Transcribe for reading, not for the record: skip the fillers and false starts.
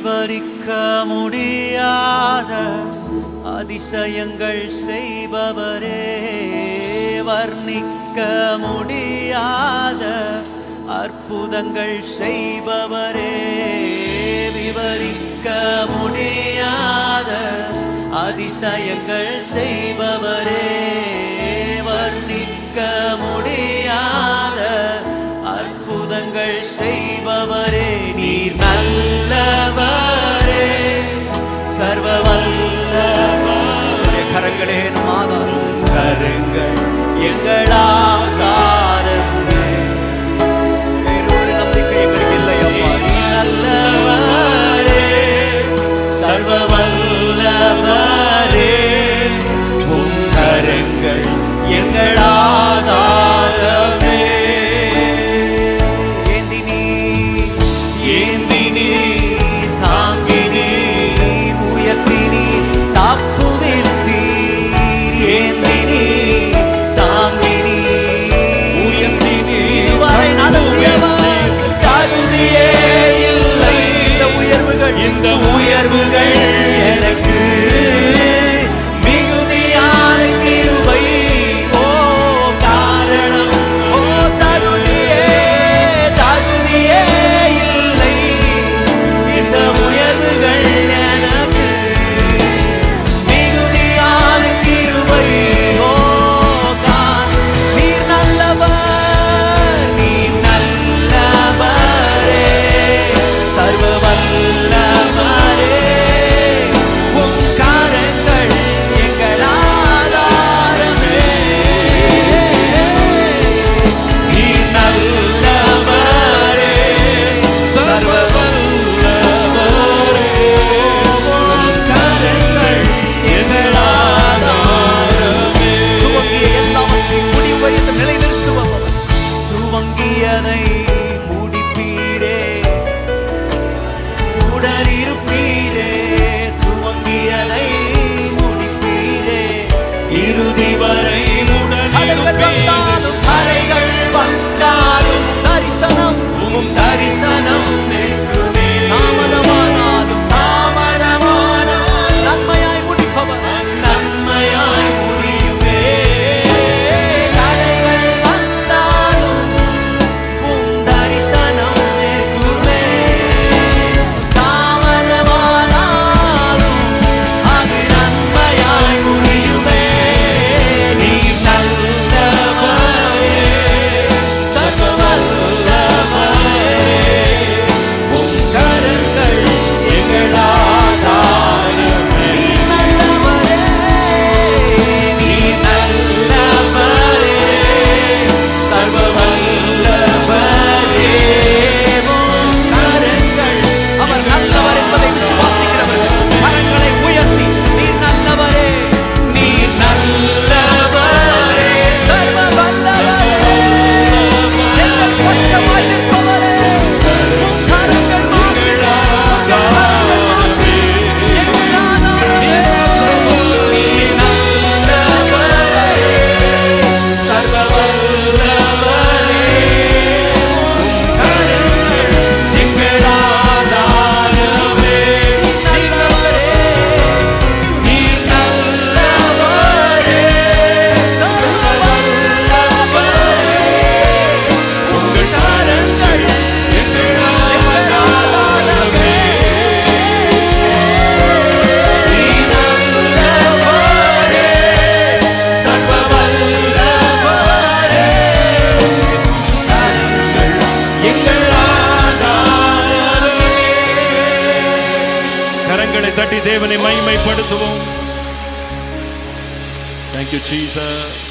விவரிக்க முடியாத அதிசயங்கள் செய்பவரே, வர்ணிக்க முடியாத அற்புதங்கள் செய்பவரே, விவரிக்க முடியாத அதிசயங்கள் செய்பவரே, வர்ணிக்க முடியாத அற்புதங்கள் செய்பவரே, நீர் நல்லவரே, சர்வ வல்லவரே. கரங்களே நம் ஆதாரம், கரங்கள் எங்கள் ஆதாரமே. வேறு ஒரு நம்பிக்கை எங்களுக்கு இல்லை அப்பா. நீர் நல்லவரே, சர்வ வல்லவரே, உம் கரங்கள் எங்கள் ஆதாரமே. ஏந்தி நீர் தாங்கி நீர் உயர்த்தி நீர் தாப்புவித்தீர். ஏந்தி நீர் தாங்கி நீர் உயர்த்தி நீர் இதுவரை நடத்தியவர் தகுதியே இல்லை. இந்த உயர்வுகள் எனக்கு மிகுதியான கிருபை. ஓ காரணம், ஓ தகுதியே இல்லை. இந்த உயர்வுகள் எனக்கு மிகுதியான கிருபை. ஓ நீர் நல்லவர், நீர் நல்லவரே, சர்வ வல்லவரே, உம் கரங்கள் எங்கள் ஆதாரமே. நீர் நல்லவரே, சர்வ வல்லவரே, உம் கரங்கள் எங்கள் ஆதாரமே. துவங்கிய எல்லாவற்றையும் முடிவடைந்து நிலைநிறுத்துபவர், துவங்கியதை முடிப்பீரே, உடனிருப்பீரே. துவங்கியதை முடிப்பீரே, இறுதி வரை உடனிருப்பீர். கரைகள் வந்தாலும் தரிசனம், உம் தரிசனம் நிற்குமே. தாமதமானாலும் நன்மையாய் முடிப்பவர், நன்மையாய் முடியுமே. கரைகள் வந்தாலும் உம் தரிசனம் நிற்குமே. தாமதமானாலும் அது நன்மையாய் முடியுமே. நீர் நல்லவரே, சர்வ வல்லவரே, உம் கரங்கள் எங்கள் ஆதாரமே. நீர் நல்லவரே, நீர் நல்லவரே, சர்வ வல்லவரே, உம் கரங்கள். அவர் நல்லவர் என்பதை விசுவாசிக்கிறவர்கள் கரங்களை உயர்த்தி, நீர் நல்லவரே, நீர் நல்லவரே, சர்வ வல்லவரே, எங்கள் பட்சமாய் நிற்பவரே, உம் கரங்கள் மாற்றி, உம் கரங்கள் மாற்றி எங்கள் ஆதாரமே. நீர் நல்லவரே, சர்வ வல்லவரே, உம் கரங்கள் எங்கள் ஆதாரமே. நீர் நல்லவரே, நீர் நல்லவரே, சர்வ வல்லவரே, உங்கள் கரங்கள் எங்கள் ஆதாரமே. நீர் நல்லவரே, சர்வ வல்லவரே, கரங்கள் எங்கள் ஆதாரமே. கரங்களை தட்டி தேவனை மகிமைப்படுத்துவோம். Thank you, Jesus.